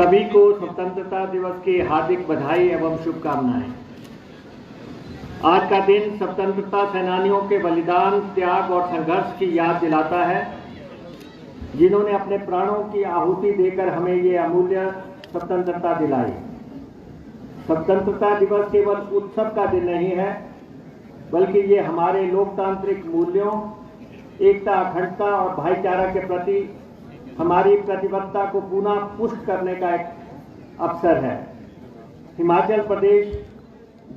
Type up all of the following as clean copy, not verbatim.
सभी को स्वतंत्रता दिवस की हार्दिक बधाई एवं शुभकामनाएं। आज का दिन स्वतंत्रता सेनानियों के बलिदान, त्याग और संघर्ष की याद दिलाता है, जिन्होंने अपने प्राणों की आहुति देकर हमें ये अमूल्य स्वतंत्रता दिलाई। स्वतंत्रता दिवस केवल उत्सव का दिन नहीं है, बल्कि ये हमारे लोकतांत्रिक मूल्यों, एकता, अखंडता और भाईचारा के प्रति हमारी प्रतिबद्धता को पुनः पुष्ट करने का एक अवसर है। हिमाचल प्रदेश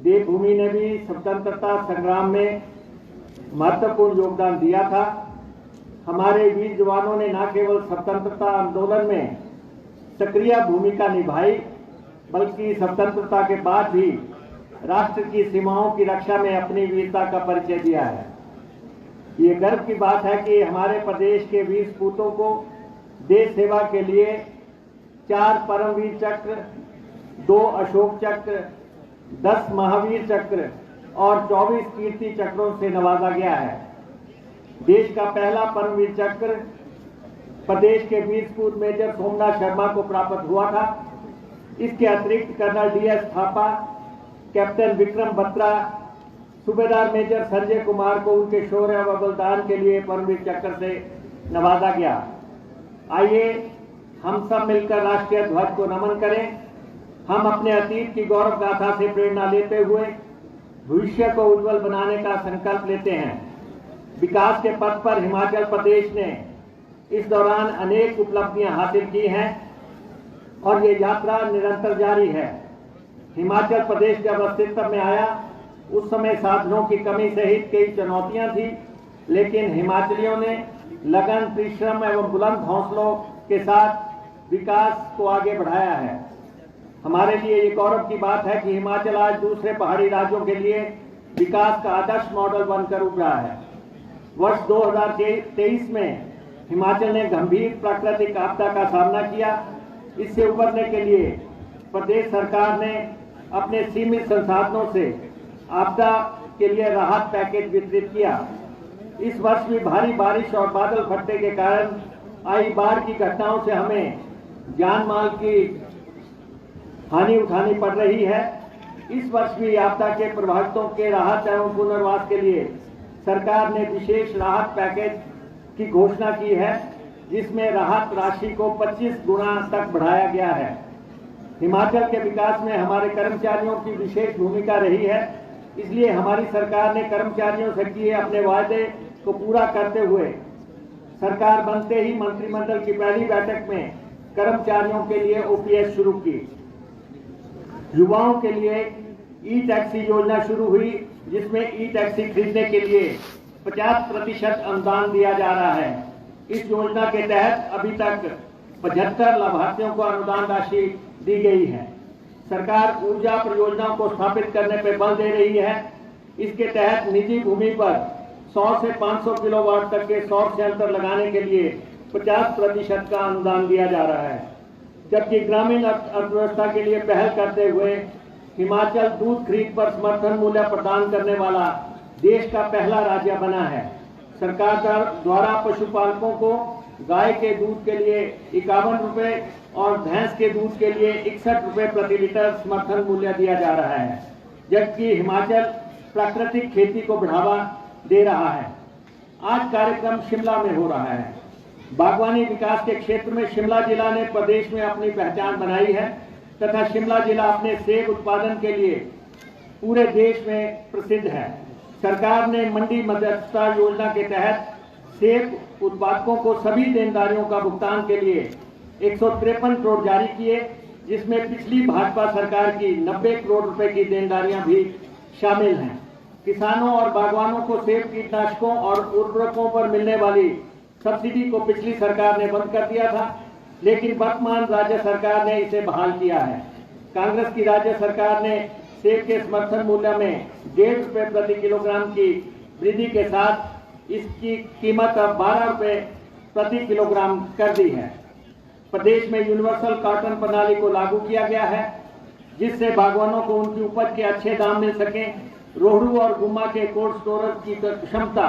देवभूमि ने भी स्वतंत्रता संग्राम में महत्वपूर्ण योगदान दिया था। हमारे वीर जवानों ने न केवल स्वतंत्रता आंदोलन में सक्रिय भूमिका निभाई, बल्कि स्वतंत्रता के बाद भी राष्ट्र की सीमाओं की रक्षा में अपनी वीरता का परिचय दिया है। ये गर्व की बात है कि हमारे प्रदेश के वीर सपूतों को देश सेवा के लिए 4 परमवीर चक्र, 2 अशोक चक्र, 10 महावीर चक्र और 24 कीर्ति चक्रों से नवाजा गया है। देश का पहला परमवीर चक्र प्रदेश के वीर सपूत मेजर सोमनाथ शर्मा को प्राप्त हुआ था। इसके अतिरिक्त colonel DS Thapa, captain Vikram Batra, subedar major Sanjay Kumar को उनके शौर्य व बलिदान के लिए परमवीर चक्र से नवाजा गया। आइए हम सब मिलकर राष्ट्रीय ध्वज को नमन करें। हम अपने अतीत की गौरव गाथा से प्रेरणा लेते हुए भविष्य को उज्जवल बनाने का संकल्प लेते हैं। विकास के पथ पर हिमाचल प्रदेश ने इस दौरान अनेक उपलब्धियां हासिल की हैं और ये यात्रा निरंतर जारी है। हिमाचल प्रदेश जब अस्तित्व में आया, उस समय साधनों की कमी सहित कई चुनौतियां थी, लेकिन हिमाचलियों ने लगन, परिश्रम एवं बुलंद हौसलों के साथ विकास को आगे बढ़ाया है। हमारे लिए ये गौरव की बात है कि हिमाचल आज दूसरे पहाड़ी राज्यों के लिए विकास का आदर्श मॉडल बनकर उभरा है। वर्ष 2023 में हिमाचल ने गंभीर प्राकृतिक आपदा का सामना किया। इससे उबरने के लिए प्रदेश सरकार ने अपने सीमित संसाधनों से आपदा के लिए राहत पैकेज वितरित किया। इस वर्ष भी भारी बारिश और बादल फटने के कारण आई बाढ़ की घटनाओं से हमें जान माल की हानि उठानी पड़ रही है। इस वर्ष भी आपदा के प्रभावितों के राहत एवं पुनर्वास के लिए सरकार ने विशेष राहत पैकेज की घोषणा की है, जिसमें राहत राशि को 25 गुना तक बढ़ाया गया है। हिमाचल के विकास में हमारे कर्मचारियों की विशेष भूमिका रही है, इसलिए हमारी सरकार ने कर्मचारियों से किए अपने वायदे को पूरा करते हुए सरकार बनते ही मंत्रिमंडल की पहली बैठक में कर्मचारियों के लिए OPS शुरू की। युवाओं के लिए ई-टैक्सी योजना शुरू हुई, जिसमें ई-टैक्सी खरीदने के लिए 50% अनुदान दिया जा रहा है। इस योजना के तहत अभी तक 75 लाभार्थियों को अनुदान राशि दी गई है। सरकार ऊर्जा परियोजनाओं को स्थापित करने पर बल दे रही है। इसके तहत निजी भूमि पर 100 से 500 किलोवाट तक के सौर संयंत्र लगाने के लिए 50% का अनुदान दिया जा रहा है। जबकि ग्रामीण अर्थव्यवस्था के लिए पहल करते हुए हिमाचल दूध खरीद पर समर्थन मूल्य प्रदान करने वाला देश का पहला राज्य बना है। सरकार द्वारा पशुपालकों को गाय के दूध के लिए 51 रुपए और भैंस के दूध के लिए 61 रुपए प्रति लीटर समर्थन मूल्य दिया जा रहा है, जबकि हिमाचल प्राकृतिक खेती को बढ़ावा दे रहा है। आज कार्यक्रम शिमला में हो रहा है। बागवानी विकास के क्षेत्र में शिमला जिला ने प्रदेश में अपनी पहचान बनाई है तथा शिमला जिला अपने सेब उत्पादन के लिए पूरे देश में प्रसिद्ध है। सरकार ने मंडी मध्यस्थता योजना के तहत सेब उत्पादकों को सभी देनदारियों का भुगतान के लिए 153 करोड़ जारी किए, जिसमें पिछली भाजपा सरकार की 90 करोड़ रुपए की देनदारियां भी शामिल हैं। किसानों और बागवानों को सेब कीटनाशकों और उर्वरकों पर मिलने वाली सब्सिडी को पिछली सरकार ने बंद कर दिया था, लेकिन वर्तमान राज्य सरकार ने इसे बहाल किया है। कांग्रेस की राज्य सरकार ने सेब के समर्थन मूल्य में 1.5 रुपए प्रति किलोग्राम की वृद्धि के साथ इसकी कीमत अब 12 रुपए प्रति किलोग्राम कर दी है। प्रदेश में यूनिवर्सल कॉटन प्रणाली को लागू किया गया है, जिससे बागवानों को उनकी उपज के अच्छे दाम मिल सके। रोहड़ू और गुम्मा के कोल्ड स्टोरेज की क्षमता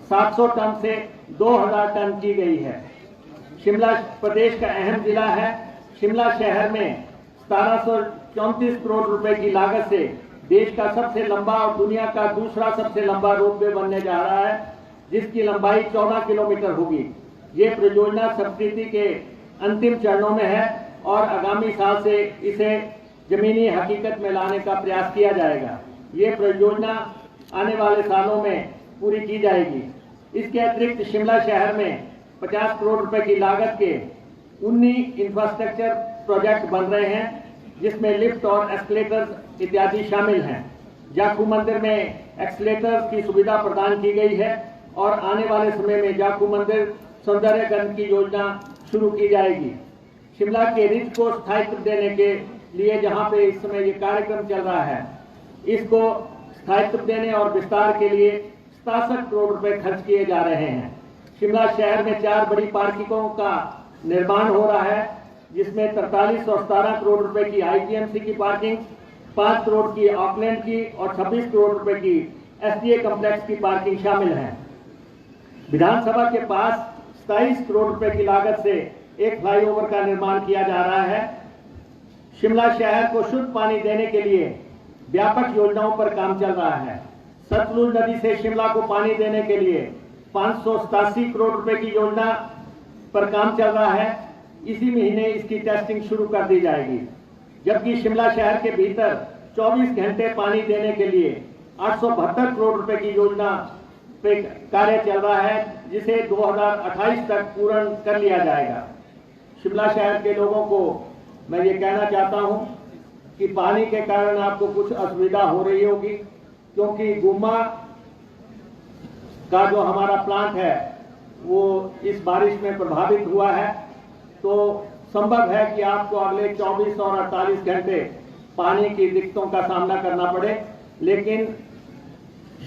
700 टन से 2000 टन की गई है। शिमला प्रदेश का अहम जिला है। शिमला शहर में 1734 करोड़ रुपए की लागत से देश का सबसे लंबा और दुनिया का दूसरा सबसे लंबा रोपवे बनने जा रहा है, जिसकी लंबाई 14 किलोमीटर होगी। ये परियोजना स्वीकृति के अंतिम चरणों में है और आगामी साल से इसे जमीनी हकीकत में लाने का प्रयास किया जाएगा। ये परियोजना आने वाले सालों में पूरी की जाएगी। इसके अतिरिक्त शिमला शहर में 50 करोड़ रुपए की लागत के 19 इंफ्रास्ट्रक्चर प्रोजेक्ट बन रहे हैं, जिसमें लिफ्ट और एस्केलेटर इत्यादि शामिल हैं। जाखू मंदिर में एक्सलेटर की सुविधा प्रदान की गई है और आने वाले समय में जाखू मंदिर सौंदर्यकरण की योजना शुरू की जाएगी। शिमला के रिज को स्थायित्व देने के लिए जहां पे इस समय ये कार्यक्रम चल रहा है, इसको स्थायित्व देने और विस्तार के लिए 67 करोड़ रुपए खर्च किए जा रहे हैं। शिमला शहर में 4 बड़ी पार्किंगों का निर्माण हो रहा है, जिसमें 43 और 17 करोड़ रुपए की आईजीएमसी की पार्किंग, 5 करोड़ की ऑकलैंड की और 26 करोड़ रुपए की एसडीए कॉम्प्लेक्स की पार्किंग शामिल है। विधानसभा के पास 27 करोड़ रुपए की लागत से एक फ्लाईओवर का निर्माण किया जा रहा है। शिमला शहर को शुद्ध पानी देने के लिए व्यापक योजनाओं पर काम चल रहा है। सतलुज नदी से शिमला को पानी देने के लिए 587 करोड़ रुपए की योजना पर काम चल रहा है। इसी महीने इसकी टेस्टिंग शुरू कर दी जाएगी। जबकि शिमला शहर के भीतर 24 घंटे पानी देने के लिए 872 करोड़ रुपए की योजना पे कार्य चल रहा है, जिसे 2028 तक पूर्ण कर लिया जाएगा। शिमला शहर के लोगों को मैं ये कहना चाहता हूं कि पानी के कारण आपको कुछ असुविधा हो रही होगी, क्योंकि गुम्मा का जो हमारा प्लांट है वो इस बारिश में प्रभावित हुआ है। तो संभव है कि आपको अगले 24 और 48 घंटे पानी की दिक्कतों का सामना करना पड़े, लेकिन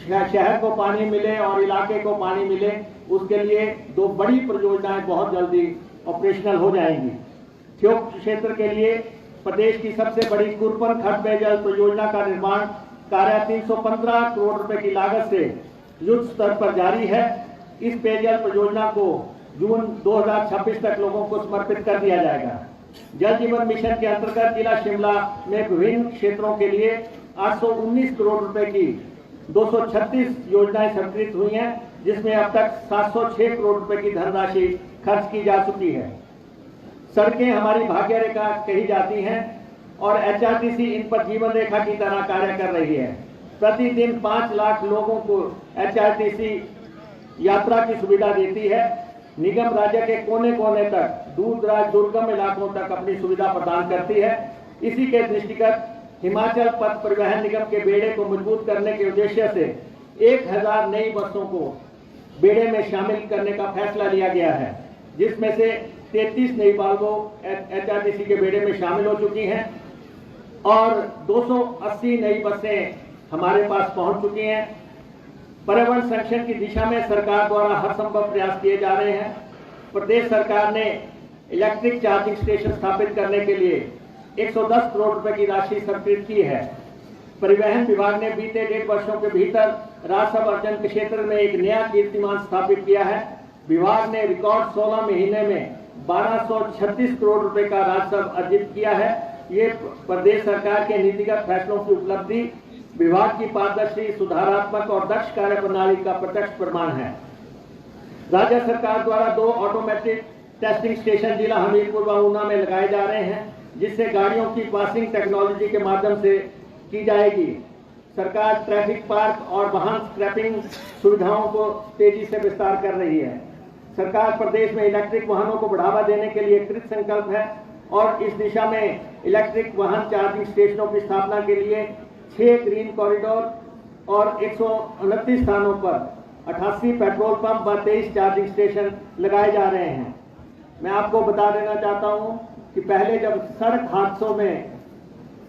शहर को पानी मिले और इलाके को पानी मिले, उसके लिए 2 बड़ी परियोजनाएं बहुत जल्दी ऑपरेशनल हो जाएंगी। ठियोग क्षेत्र के लिए प्रदेश की सबसे बड़ी कुरपन खड्ड पेयजल परियोजना का निर्माण कार्य 315 करोड़ रुपए की लागत से युद्ध स्तर पर जारी है। इस पेयजल परियोजना को जून 2026 तक लोगों को समर्पित कर दिया जाएगा। जल जीवन मिशन के अंतर्गत जिला शिमला में विभिन्न क्षेत्रों के लिए 819 करोड़ रुपए की 236 योजनाएं स्वीकृत हुई हैं, जिसमें अब तक 706 करोड़ रुपए की धनराशि खर्च की जा चुकी है। सड़कें हमारी भाग्य रेखा कही जाती हैं और एचआरटीसी इन पर जीवन रेखा की तरह कार्य कर रही है। प्रतिदिन 5 लाख लोगों को एचआरटीसी यात्रा की सुविधा देती है। निगम राज्य के कोने कोने तक, दूर दराज दुर्गम इलाकों तक अपनी सुविधा प्रदान करती है। इसी के दृष्टिगत हिमाचल पथ परिवहन निगम के बेड़े को मजबूत करने के उद्देश्य से 1000 नई बसों को बेड़े में शामिल करने का फैसला लिया गया है, जिसमें से 33 नई वाल्वो एचआरटीसी के बेड़े में शामिल हो चुकी हैं और 280 नई बसें हमारे पास पहुंच चुकी हैं। पर्यावरण संरक्षण की दिशा में सरकार द्वारा हर संभव प्रयास किए जा रहे हैं। प्रदेश सरकार ने इलेक्ट्रिक चार्जिंग स्टेशन स्थापित करने के लिए 110 करोड़ रुपए की राशि स्वीकृत की है। परिवहन विभाग ने बीते 1.5 वर्षों के भीतर राजस्व अर्जन के क्षेत्र में एक नया कीर्तिमान स्थापित किया है। विभाग ने रिकॉर्ड 16 महीने में 1236 करोड़ रुपए का राजस्व अर्जित किया है। ये प्रदेश सरकार के नीतिगत फैसलों की उपलब्धि, विभाग की पारदर्शी, सुधारात्मक और दक्ष कार्य प्रणाली का प्रत्यक्ष प्रमाण है। राज्य सरकार द्वारा 2 ऑटोमेटिक टेस्टिंग स्टेशन जिला हमीरपुर व ऊना में लगाए जा रहे हैं, जिससे गाड़ियों की पासिंग टेक्नोलॉजी के माध्यम से की जाएगी। सरकार ट्रैफिक पार्क और वाहन स्क्रैपिंग सुविधाओं को तेजी से विस्तार कर रही है। सरकार प्रदेश में इलेक्ट्रिक वाहनों को बढ़ावा देने के लिए कृत संकल्प है और इस दिशा में इलेक्ट्रिक वाहन चार्जिंग स्टेशनों की स्थापना के लिए 6 ग्रीन कॉरिडोर और 129 स्थानों पर 88 पेट्रोल पंप व 23 चार्जिंग स्टेशन लगाए जा रहे हैं। मैं आपको बता देना चाहता हूं कि पहले जब सड़क हादसों में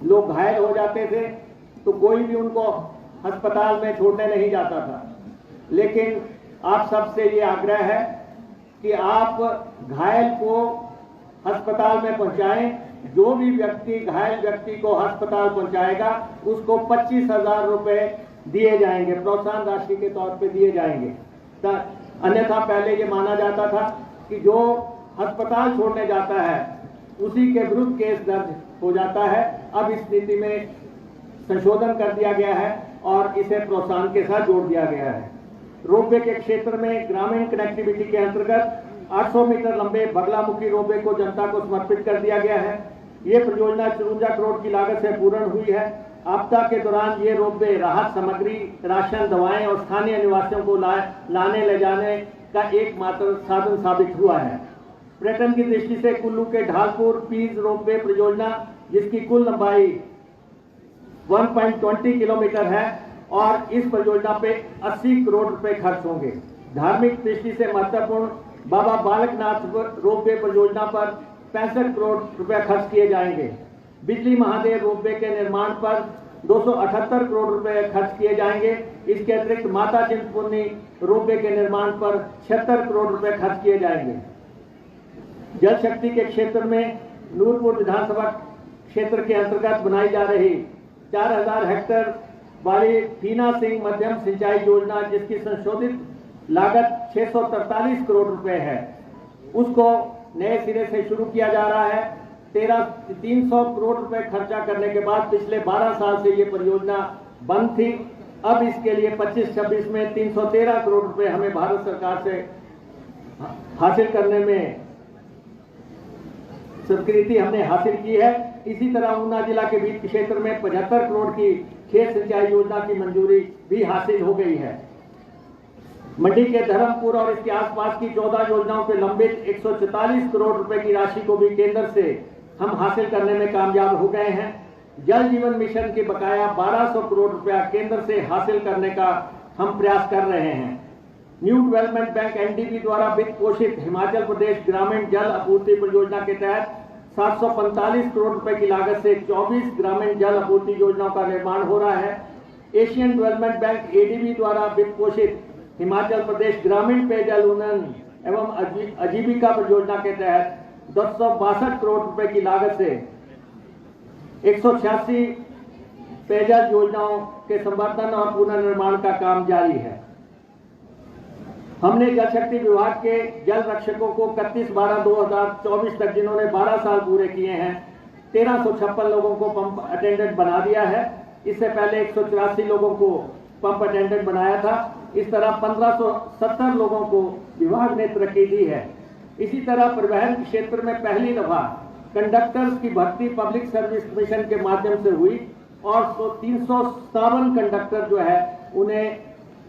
लोग घायल हो जाते थे तो कोई भी उनको अस्पताल में छोड़ने नहीं जाता था, लेकिन आप सबसे ये आग्रह है कि आप घायल को अस्पताल में पहुंचाएं। जो भी व्यक्ति घायल व्यक्ति को अस्पताल पहुंचाएगा उसको 25,000 रुपए दिए जाएंगे, प्रोत्साहन राशि के तौर पे दिए जाएंगे। अन्यथा पहले ये माना जाता था कि जो अस्पताल छोड़ने जाता है उसी के विरुद्ध केस दर्ज हो जाता है। अब इस नीति में संशोधन कर दिया गया है और इसे प्रोत्साहन के साथ जोड़ दिया गया है। रोपवे के क्षेत्र में ग्रामीण कनेक्टिविटी के अंतर्गत 800 मीटर लंबे बगलामुखी रोपवे को जनता को समर्पित कर दिया गया है। ये परियोजना 54 करोड़ की लागत से पूर्ण हुई है। आपदा के दौरान ये रोपवे राहत सामग्री, राशन, दवाएं और स्थानीय निवासियों को लाने ले जाने का एकमात्र साधन साबित हुआ है। पर्यटन की दृष्टि से कुल्लू के ढालपुर पीज रोपवे परियोजना, जिसकी कुल लंबाई 1.20 किलोमीटर है और इस परियोजना पे 80 करोड़ रुपए खर्च होंगे। धार्मिक दृष्टि से महत्वपूर्ण बाबा बालकनाथ रोपवे परियोजना पर 65 करोड़ रुपए खर्च किए जाएंगे। बिजली महादेव रोपवे के निर्माण पर 278 करोड़ रुपए खर्च किए जाएंगे। इसके अतिरिक्त माता चिंतपूर्णी रोपवे के निर्माण पर 76 करोड़ रुपए खर्च किए जाएंगे। जल शक्ति के क्षेत्र में नूरपुर विधानसभा क्षेत्र के अंतर्गत बनाई जा रही 4000 हेक्टेयर वाली फीना सिंह मध्यम सिंचाई योजना, जिसकी संशोधित लागत 643 करोड़ रुपए है, उसको नए सिरे से शुरू किया जा रहा है। 300 करोड़ रुपए खर्चा करने के बाद पिछले 12 साल से ये परियोजना बंद थी। अब इसके लिए 25-26 में 313 करोड़ रुपए हमें भारत सरकार से हासिल करने में स्वीकृति हमने हासिल की है। इसी तरह ऊना जिला के बीच क्षेत्र में 75 करोड़ की खेत सिंचाई योजना की मंजूरी भी हासिल हो गई है। मंडी के धर्मपुर और इसके आसपास की 14 योजनाओं पे लंबित 144 करोड़ रुपए की राशि को भी केंद्र से हम हासिल करने में कामयाब हो गए हैं। जल जीवन मिशन के बकाया 1200 करोड़ रुपया केंद्र से हासिल करने का हम प्रयास कर रहे हैं। न्यू डेवलपमेंट बैंक एनडीबी द्वारा वित्त पोषित हिमाचल प्रदेश ग्रामीण जल आपूर्ति परियोजना के तहत 745 करोड़ रुपए की लागत से 24 ग्रामीण जल आपूर्ति योजनाओं का निर्माण हो रहा है। एशियन डेवलपमेंट बैंक एडीबी द्वारा वित्त पोषित हिमाचल प्रदेश ग्रामीण पेयजल उन्नयन एवं आजीविका परियोजना के तहत 262 करोड़ रुपए की लागत से 186 पेयजल योजनाओं के संवर्धन और पुनर्निर्माण का काम जारी है। हमने जल शक्ति विभाग के जल रक्षकों को 31/12/2024 तक, जिन्होंने 12 साल पूरे किए हैं, 1356 लोगों को पंप अटेंडेंट बना दिया है। इससे पहले 184 लोगों को पंप अटेंडेंट बनाया था। इस तरह 1570 लोगों को विभाग ने तरक्की दी है। इसी तरह परिवहन क्षेत्र में पहली दफा कंडक्टर्स की भर्ती पब्लिक सर्विस कमीशन के माध्यम से हुई और 357 कंडक्टर जो है उन्हें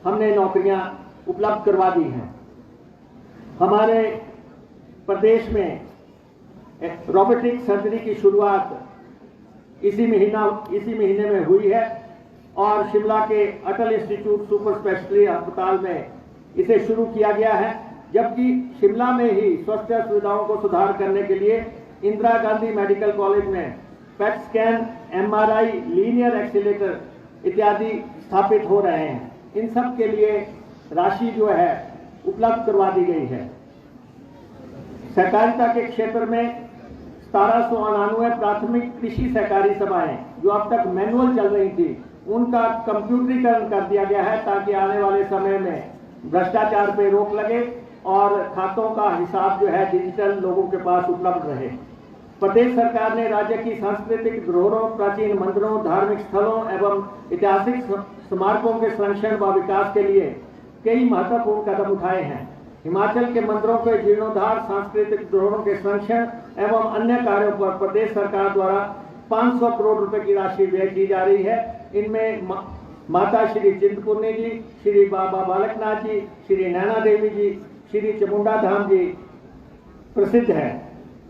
हमने नौकरियां उपलब्ध करवा दी हैं। हमारे प्रदेश में रोबोटिक सर्जरी की शुरुआत इसी महीने में हुई है और शिमला के अटल इंस्टीट्यूट सुपर स्पेशलिटी अस्पताल में इसे शुरू किया गया है। जबकि शिमला में ही स्वास्थ्य सुविधाओं को सुधार करने के लिए इंदिरा गांधी मेडिकल कॉलेज में PET scan, MRI, linear accelerator इत्यादि स्थापित हो रहे हैं। इन सब के लिए राशि जो है उपलब्ध करवा दी गई है। सहकारिता के क्षेत्र में 1799 प्राथमिक कृषि सहकारी सभाएं जो अब तक मैनुअल चल रही थी, उनका कंप्यूटरीकरण कर दिया गया है ताकि आने वाले समय में भ्रष्टाचार पे रोक लगे और खातों का हिसाब जो है डिजिटल लोगों के पास उपलब्ध रहे। प्रदेश सरकार ने राज्य की सांस्कृतिक धरोहरों, प्राचीन मंदिरों, धार्मिक स्थलों एवं ऐतिहासिक स्मारकों के संरक्षण व विकास के लिए कई महत्वपूर्ण कदम उठाए हैं। हिमाचल के मंदिरों के जीर्णोद्धार, सांस्कृतिक धरोहरों के संरक्षण एवं अन्य कार्यों पर प्रदेश सरकार द्वारा 500 करोड़ रुपए की राशि व्यय की जा रही है। इनमें माता श्री चिंतपूर्णी जी, श्री बाबा बालकनाथ जी, श्री नैना देवी जी, श्री चामुंडा धाम जी प्रसिद्ध है।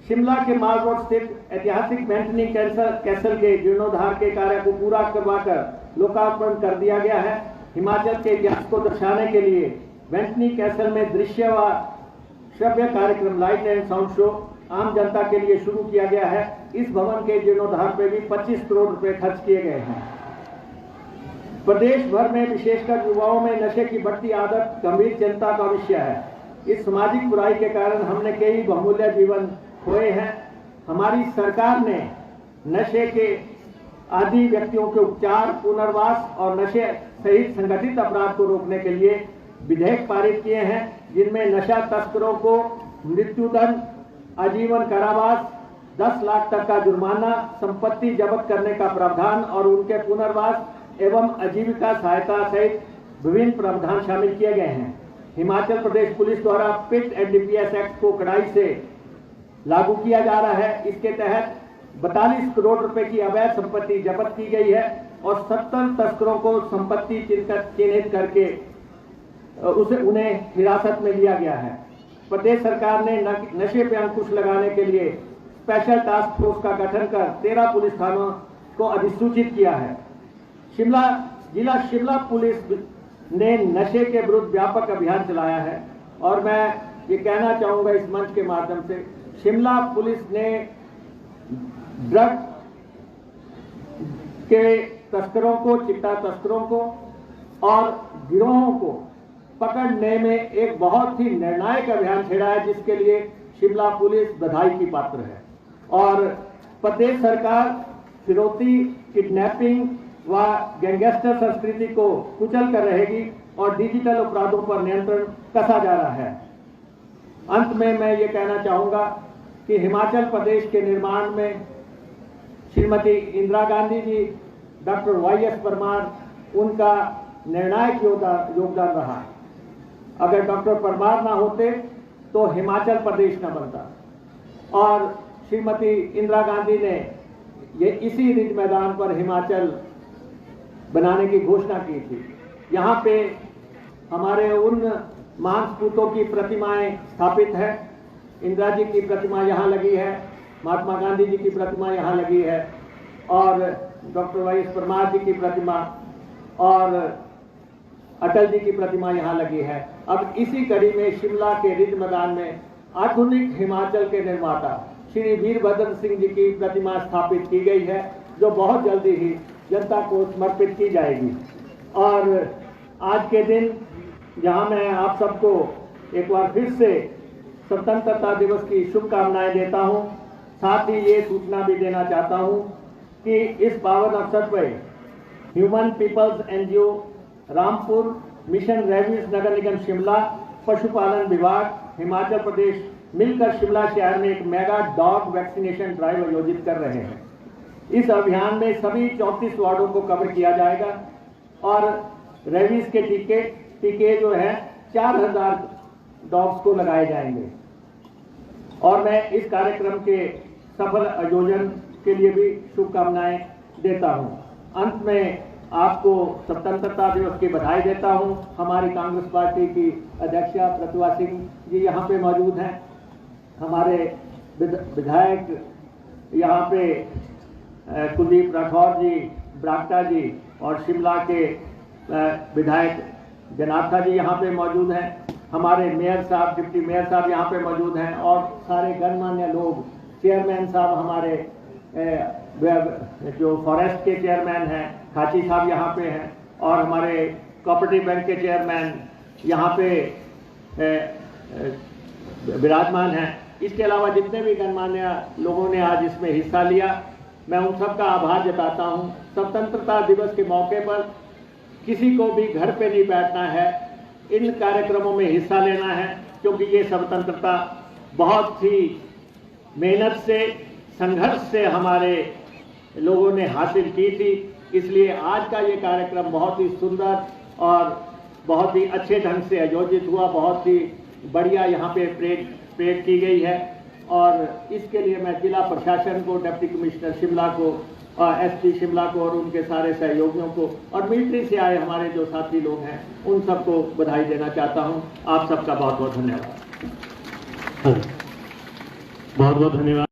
शिमला के माल रोड स्थित ऐतिहासिक बेंटनी कैसल के जीर्णोद्धार के कार्य को पूरा करवाकर लोकार्पण कर दिया गया है। हिमाचल के इतिहास को दर्शाने के लिए बेंटनी कैसल में दृश्य व श्रव्य कार्यक्रम लाइट एंड साउंड शो आम जनता के लिए शुरू किया गया है। इस भवन के जीर्णोद्धार पे भी 25 करोड़ रुपए खर्च किए गए हैं। प्रदेश भर में विशेषकर युवाओं में नशे की बढ़ती आदत गंभीर चिंता का विषय है। इस सामाजिक बुराई के कारण हमने कई बहुमूल्य जीवन खोए हैं। हमारी सरकार ने नशे के आदि व्यक्तियों के उपचार, पुनर्वास और नशे सहित संगठित अपराध को रोकने के लिए विधेयक पारित किए हैं, जिनमें नशा तस्करों को मृत्युदंड, आजीवन कारावास, 10 लाख तक का जुर्माना, संपत्ति जब्त करने का प्रावधान और उनके पुनर्वास एवं आजीविका सहायता सहित विभिन्न प्रावधान शामिल किए गए हैं। हिमाचल प्रदेश पुलिस द्वारा पिट एनडीपीएस एक्ट को कड़ाई से लागू किया जा रहा है। इसके तहत 42 करोड़ रुपए की अवैध संपत्ति जब्त की गई है और 70 तस्करों को संपत्ति चिन्हित करके उन्हें हिरासत में लिया गया है। प्रदेश सरकार ने नशे पर अंकुश लगाने के लिए स्पेशल टास्क फोर्स का गठन कर 13 पुलिस थानों को अधिसूचित किया है। जिला शिमला पुलिस ने नशे के विरुद्ध व्यापक अभियान चलाया है और मैं ये कहना चाहूंगा इस मंच के माध्यम से, शिमला पुलिस ने ड्रग के तस्करों को, चिट्टा तस्करों को और गिरोहों को पकड़ने में एक बहुत ही निर्णायक अभियान छेड़ा है, जिसके लिए शिमला पुलिस बधाई की पात्र है। और प्रदेश सरकार फिरौती, किडनैपिंग व गैंगस्टर संस्कृति को कुचल कर रहेगी और डिजिटल अपराधों पर नियंत्रण कसा जा रहा है। अंत में मैं ये कहना चाहूंगा कि हिमाचल प्रदेश के निर्माण में श्रीमती इंदिरा गांधी जी, डॉक्टर वाईएस परमार, उनका निर्णायक योगदान रहा। अगर डॉक्टर परमार ना होते तो हिमाचल प्रदेश न बनता। और श्रीमती इंदिरा गांधी ने ये इसी रिज मैदान पर हिमाचल बनाने की घोषणा की थी। यहाँ पे हमारे उन महान सपूतों की प्रतिमाएं स्थापित है। इंदिरा जी की प्रतिमा यहाँ लगी है, महात्मा गांधी जी की प्रतिमा यहाँ लगी है और डॉक्टर वाईएस परमार जी की प्रतिमा और अटल जी की प्रतिमा यहाँ लगी है। अब इसी कड़ी में शिमला के रिज मैदान में आधुनिक हिमाचल के निर्माता श्री वीरभद्र सिंह जी की प्रतिमा स्थापित की गई है, जो बहुत जल्दी ही जनता को समर्पित की जाएगी। और आज के दिन जहां मैं आप सबको एक बार फिर से स्वतंत्रता दिवस की शुभकामनाएं देता हूं, साथ ही ये सूचना भी देना चाहता हूं कि इस पावन अवसर पर human peoples NGO Rampur, mission रेव्यूज नगर निगम शिमला, पशुपालन विभाग, हिमाचल प्रदेश मिलकर शिमला शहर में एक मेगा डॉग वैक्सीनेशन ड्राइव आयोजित कर रहे हैं। इस अभियान में सभी 34 वार्डों को कवर किया जाएगा और रेबीज के टीके जो है 4000 डॉग्स को लगाए जाएंगे। और मैं इस कार्यक्रम के सफल आयोजन के लिए भी शुभकामनाएं देता हूं। अंत में आपको स्वतंत्रता दिवस की बधाई देता हूं। हमारी कांग्रेस पार्टी की अध्यक्षा प्रतिभा सिंह जी यहाँ पे मौजूद हैं, हमारे विधायक यहाँ पे कुलदीप राठौर जी, बरागटा जी और शिमला के विधायक जनाथा जी यहाँ पे मौजूद हैं, हमारे मेयर साहब, डिप्टी मेयर साहब यहाँ पे मौजूद हैं और सारे गणमान्य लोग, चेयरमैन साहब हमारे जो फॉरेस्ट के चेयरमैन हैं खाची साहब यहाँ पे हैं और हमारे कोऑपरेटिव बैंक के चेयरमैन यहाँ पे विराजमान हैं। इसके अलावा जितने भी गणमान्य लोगों ने आज इसमें हिस्सा लिया, मैं उन सबका आभार जताता हूँ। स्वतंत्रता दिवस के मौके पर किसी को भी घर पे नहीं बैठना है, इन कार्यक्रमों में हिस्सा लेना है, क्योंकि ये स्वतंत्रता बहुत ही मेहनत से, संघर्ष से हमारे लोगों ने हासिल की थी। इसलिए आज का ये कार्यक्रम बहुत ही सुंदर और बहुत ही अच्छे ढंग से आयोजित हुआ, बहुत ही बढ़िया यहाँ पे परेड की गई है और इसके लिए मैं जिला प्रशासन को, डिप्टी कमिश्नर शिमला को और एसपी शिमला को और उनके सारे सहयोगियों को और मिलिट्री से आए हमारे जो साथी लोग हैं उन सबको बधाई देना चाहता हूं। आप सबका बहुत बहुत धन्यवाद। बहुत बहुत धन्यवाद।